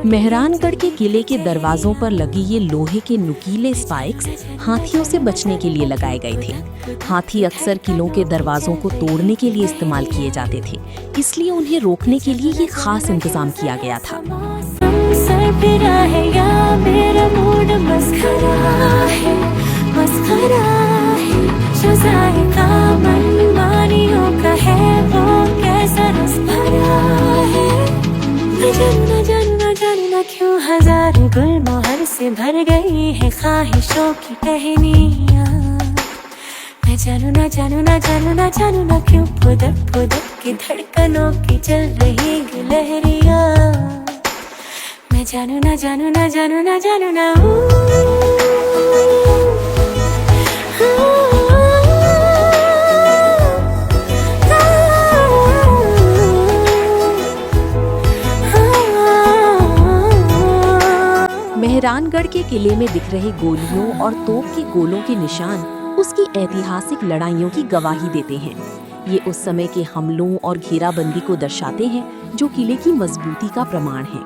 मेहरानगढ़ के किले के दरवाजों पर लगे ये लोहे के नुकीले स्पाइक्स हाथियों से बचने के लिए लगाए गए थे। हाथी अक्सर किलों के दरवाजों को तोड़ने के लिए इस्तेमाल किए जाते थे, इसलिए उन्हें रोकने के लिए ये खास इंतजाम किया गया था। जानू ना क्यों हजारों गुलमोहर से भर गई है ख्वाहिशों की टहनियाँ। मैं जानू ना क्यों फुदक फुदक के धड़कनों की चल रही गिलहरियाँ। मैं जानू ना मेहरानगढ़ के किले में दिख रहे गोलियों और तोप के गोलों के निशान उसकी ऐतिहासिक लड़ाइयों की गवाही देते हैं। ये उस समय के हमलों और घेराबंदी को दर्शाते हैं जो किले की मजबूती का प्रमाण है।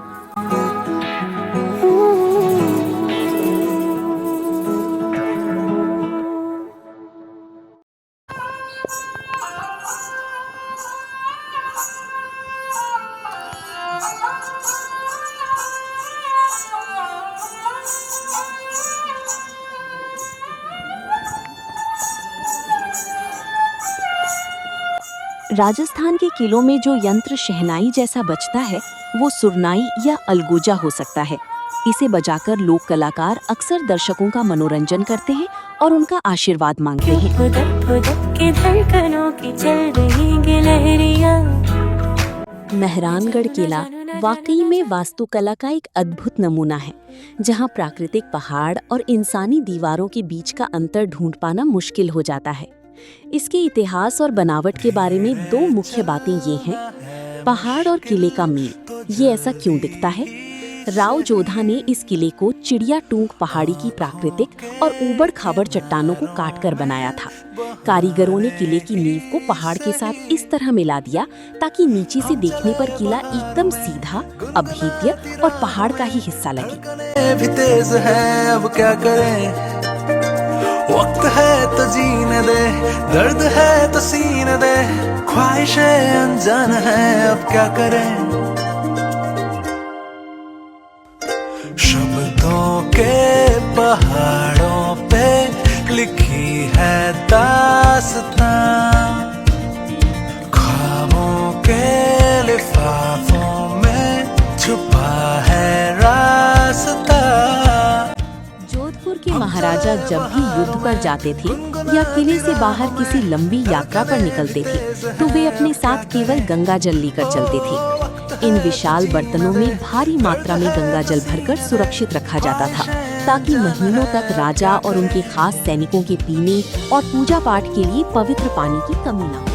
राजस्थान के किलों में जो यंत्र शहनाई जैसा बजता है वो सुरनाई या अलगोजा हो सकता है। इसे बजाकर लोक कलाकार अक्सर दर्शकों का मनोरंजन करते हैं और उनका आशीर्वाद मांगते हैं। मेहरानगढ़ किला वाकई में वास्तुकला का एक अद्भुत नमूना है, जहां प्राकृतिक पहाड़ और इंसानी दीवारों के बीच का अंतर ढूंढ पाना मुश्किल हो जाता है। इसके इतिहास और बनावट के बारे में दो मुख्य बातें ये हैं। पहाड़ और किले का मेल, ये ऐसा क्यों दिखता है? राव जोधा ने इस किले को चिड़िया टूंक पहाड़ी की प्राकृतिक और ऊबड़ खाबड़ चट्टानों को काटकर बनाया था। कारीगरों ने किले की नींव को पहाड़ के साथ इस तरह मिला दिया ताकि नीचे से देखने पर किला एकदम सीधा, अभेद्य और पहाड़ का ही हिस्सा लगे। भी तेज है, अब क्या करें, वक्त है तो जीने दे, दर्द है तो सीने दे, ख्वाहिशें अनजान है, अब क्या करें। शब्दों के पहाड़ों पे लिखी है दास्तां, ख्वाबों के लिफाफों में छुपा है रास्ता। जोधपुर के महाराजा जब भी युद्ध पर जाते थे या किले से बाहर किसी लंबी यात्रा पर निकलते थे तो वे अपने साथ केवल गंगा जल लेकर चलते थे। इन विशाल बर्तनों में भारी मात्रा में गंगा जल भरकर सुरक्षित रखा जाता था ताकि महीनों तक राजा और उनके खास सैनिकों के पीने और पूजा पाठ के लिए पवित्र पानी की कमी न हो।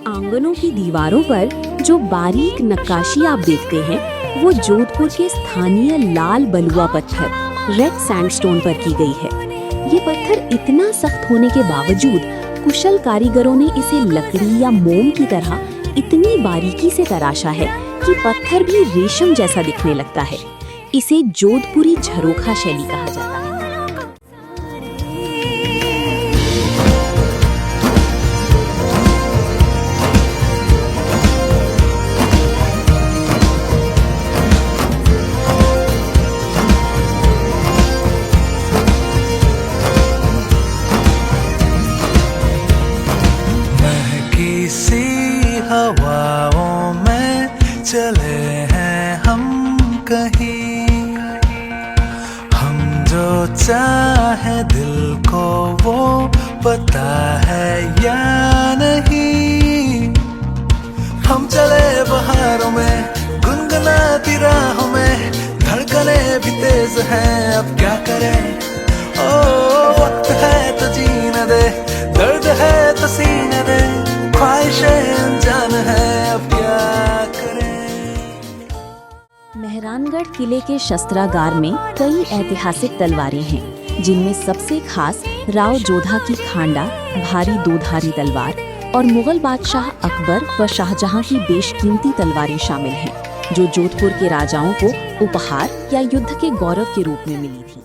आंगनों की दीवारों पर जो बारीक नक्काशी आप देखते हैं वो जोधपुर के स्थानीय लाल बलुआ पत्थर रेड सैंडस्टोन पर की गई है। ये पत्थर इतना सख्त होने के बावजूद कुशल कारीगरों ने इसे लकड़ी या मोम की तरह इतनी बारीकी से तराशा है कि पत्थर भी रेशम जैसा दिखने लगता है। इसे जोधपुरी झरोखा शैली कहा जाता है। हवाओं में चले हैं हम कहीं, हम जो चाहे दिल को वो पता है या नहीं। हम चले बहारों में गुनगुनाती राहों में, धड़कने भी तेज हैं, अब क्या करें। ओ वक्त है तो जीने दे, दर्द है तो सीने दे, ख्वाहिशें अनजान है, अब क्या करें। मेहरानगढ़ किले के शस्त्रागार में कई ऐतिहासिक तलवारें हैं, जिनमें सबसे खास राव जोधा की खांडा भारी दोधारी तलवार और मुगल बादशाह अकबर व शाहजहां की बेशकीमती तलवारें शामिल हैं, जो जोधपुर के राजाओं को उपहार या युद्ध के गौरव के रूप में मिली थी।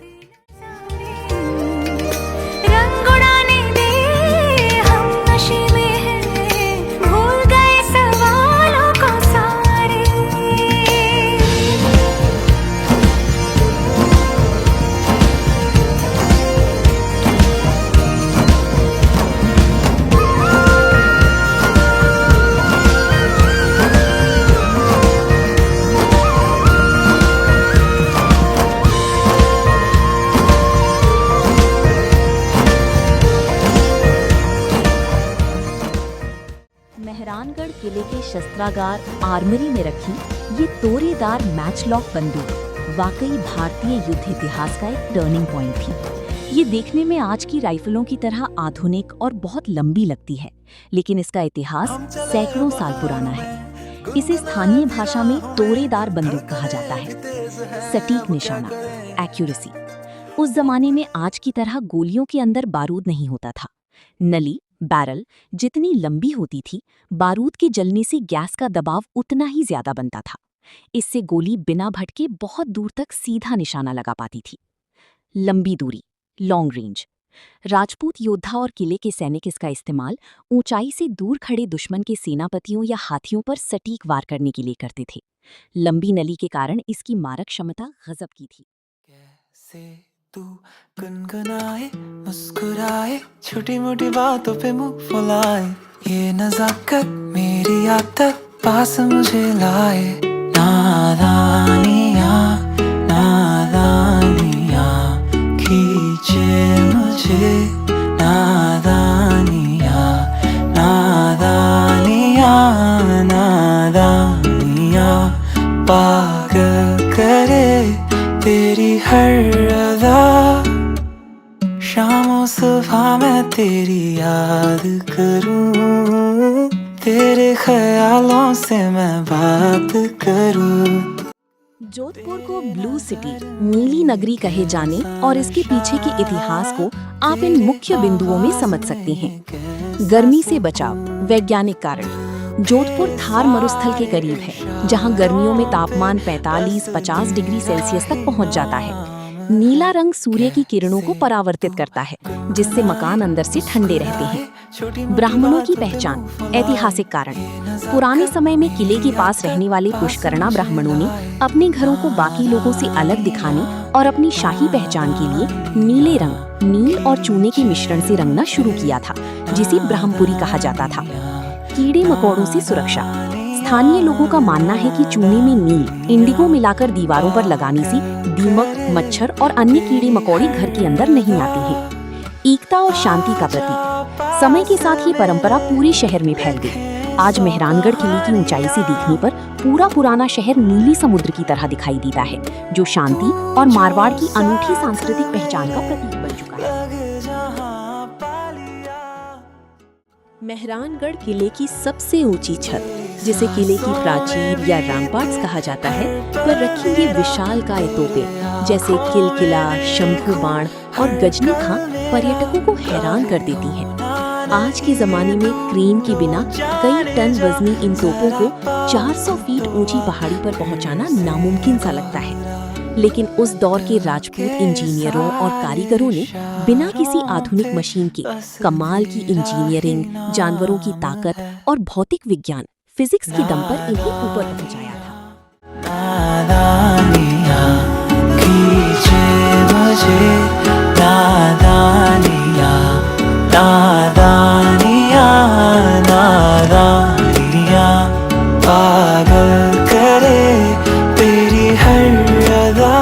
मेहरानगढ़ किले के शस्त्रागार आर्मरी में रखी ये तोरेदार मैचलॉक बंदूक वाकई भारतीय युद्ध इतिहास का एक टर्निंग पॉइंट थी। ये देखने में आज की राइफलों की तरह आधुनिक और बहुत लंबी लगती है, लेकिन इसका इतिहास सैकड़ों साल पुराना है। इसे स्थानीय भाषा में तोरेदार बंदूक कहा जाता है। सटीक निशाना, एक्यूरेसी। उस जमाने में आज की तरह गोलियों के अंदर बारूद नहीं होता था। नली बैरल जितनी लंबी होती थी, बारूद के जलने से गैस का दबाव उतना ही ज्यादा बनता था। इससे गोली बिना भटके बहुत दूर तक सीधा निशाना लगा पाती थी। लंबी दूरी, लॉन्ग रेंज। राजपूत योद्धा और किले के सैनिक इसका इस्तेमाल ऊंचाई से दूर खड़े दुश्मन के सेनापतियों या हाथियों पर सटीक वार करने के लिए करते थे। लंबी नली के कारण इसकी मारक क्षमता गजब की थी। कैसे तू गुनगुनाए, मुस्कुराए, छोटी मोटी बातों पे मुंह फुलाए, ये नजाकत मेरी आदत पास मुझे लाए। नादानियाँ नादानियाँ खींचे मुझे, नादानियाँ नादानियाँ नादानियाँ। तेरी हर अदा, शामों सुबह मैं तेरी याद करूं, तेरे ख्यालों से मैं बात करूं। जोधपुर को ब्लू सिटी, नीली नगरी कहे जाने और इसके पीछे के इतिहास को आप इन मुख्य बिंदुओं में समझ सकते हैं। गर्मी से बचाव, वैज्ञानिक कारण। जोधपुर थार मरुस्थल के करीब है, जहां गर्मियों में तापमान 45-50 डिग्री सेल्सियस तक पहुंच जाता है। नीला रंग सूर्य की किरणों को परावर्तित करता है, जिससे मकान अंदर से ठंडे रहते हैं। ब्राह्मणों की पहचान, ऐतिहासिक कारण। पुराने समय में किले के पास रहने वाले पुष्करणा ब्राह्मणों ने अपने घरों को बाकी लोगों से अलग दिखाने और अपनी शाही पहचान के लिए नीले रंग, नील और चूने के मिश्रण से रंगना शुरू किया था, जिसे ब्रह्मपुरी कहा जाता था। कीड़े मकोड़ों से सुरक्षा। स्थानीय लोगों का मानना है कि चूने में नील, इंडिगो मिलाकर दीवारों पर लगाने से दीमक, मच्छर और अन्य कीड़े मकोड़े घर के अंदर नहीं आते हैं। एकता और शांति का प्रतीक। समय के साथ ये परंपरा पूरे शहर में फैल गई। आज मेहरानगढ़ किले की ऊंचाई से देखने पर पूरा पुराना शहर नीली समुद्र की तरह दिखाई देता है, जो शांति और मारवाड़ की अनूठी सांस्कृतिक पहचान का प्रतीक बन चुका है। मेहरानगढ़ किले की सबसे ऊंची छत, जिसे किले की प्राचीर या रैम्पार्ट्स कहा जाता है, पर रखी ये विशालकाय तोपें जैसे किलकिला, शंभू बाण और गजनी खां पर्यटकों को हैरान कर देती हैं। आज के जमाने में क्रेन के बिना कई टन वजनी इन तोपों को 400 फीट ऊंची पहाड़ी पर पहुंचाना नामुमकिन सा लगता है, लेकिन उस दौर के राजपूत इंजीनियरों और कारीगरों ने बिना किसी आधुनिक मशीन के कमाल की इंजीनियरिंग, जानवरों की ताकत और भौतिक विज्ञान, फिजिक्स की दम पर इन्हें ऊपर पहुंचाया था। पागल करे तेरी हर अदा।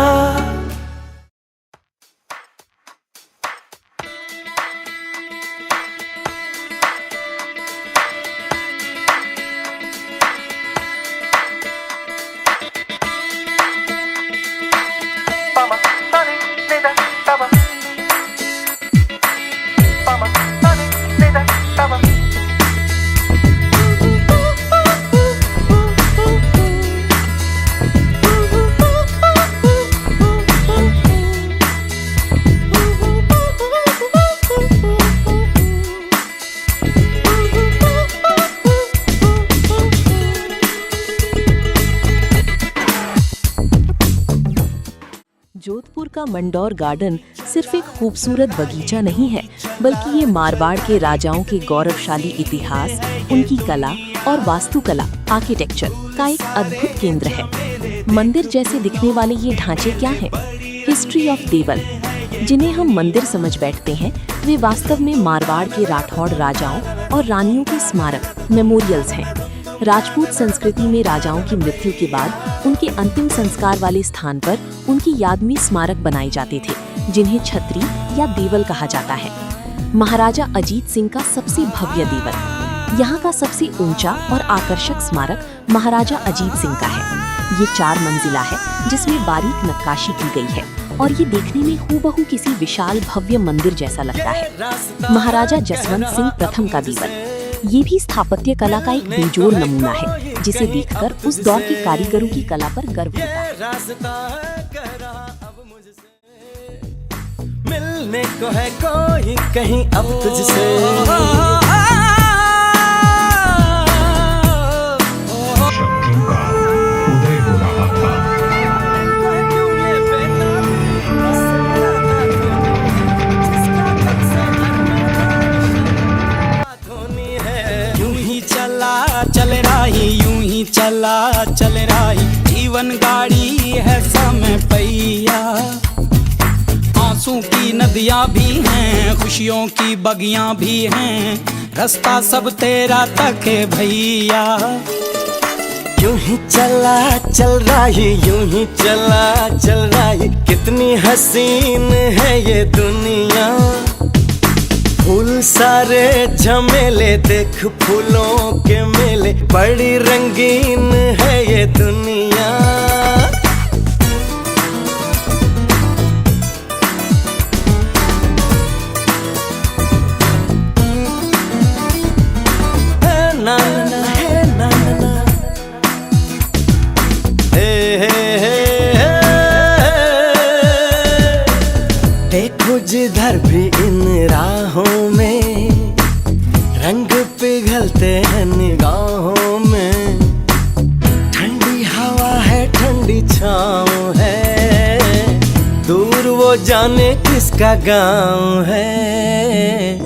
जोधपुर का मंडौर गार्डन सिर्फ एक खूबसूरत बगीचा नहीं है, बल्कि ये मारवाड़ के राजाओं के गौरवशाली इतिहास, उनकी कला और वास्तुकला, आर्किटेक्चर का एक अद्भुत केंद्र है। मंदिर जैसे दिखने वाले ये ढांचे क्या हैं? हिस्ट्री ऑफ देवल, जिन्हें हम मंदिर समझ बैठते हैं, वे वास्तव में मारवाड़ के राठौड़ राजाओं और रानियों के स्मारक, मेमोरियल्स हैं। राजपूत संस्कृति में राजाओं की मृत्यु के बाद उनके अंतिम संस्कार वाले स्थान पर उनकी याद में स्मारक बनाए जाते थे, जिन्हें छत्री या देवल कहा जाता है। महाराजा अजीत सिंह का सबसे भव्य देवल, यहाँ का सबसे ऊंचा और आकर्षक स्मारक महाराजा अजीत सिंह का है। ये 4 मंजिला है, जिसमें बारीक नक्काशी की गई है और ये देखने में हूबहू किसी विशाल भव्य मंदिर जैसा लगता है। महाराजा जसवंत सिंह प्रथम का देवल, ये भी स्थापत्य कला का एक बेजोड़ नमूना है, जिसे देखकर उस दौर के कारीगरों की कला पर गर्व होता है। मिलने को है कोई कहीं अब तुझसे, चला चल रही जीवन गाड़ी है समय पैया। आंसू की नदियां भी हैं, खुशियों की बगियां भी हैं, रास्ता सब तेरा तक है भैया। यूं ही चला चल रही, यूं ही चला चल रही, कितनी हसीन है ये दुनिया। फूल सारे झमेले, देख फूलों के मेले, बड़ी रंगीन है ये दुनिया। देखो जिधर भी इन राहों में रंग पिघलते हैं निगाहों में। ठंडी हवा है, ठंडी छाँव है, दूर वो जाने किसका गाँव है।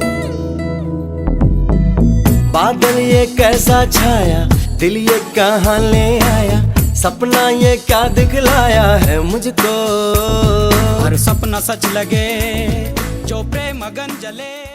बादल ये कैसा छाया, दिल ये कहाँ ले आया, सपना ये क्या दिखलाया है मुझको। हर सपना सच लगे जो प्रेम अगन जले।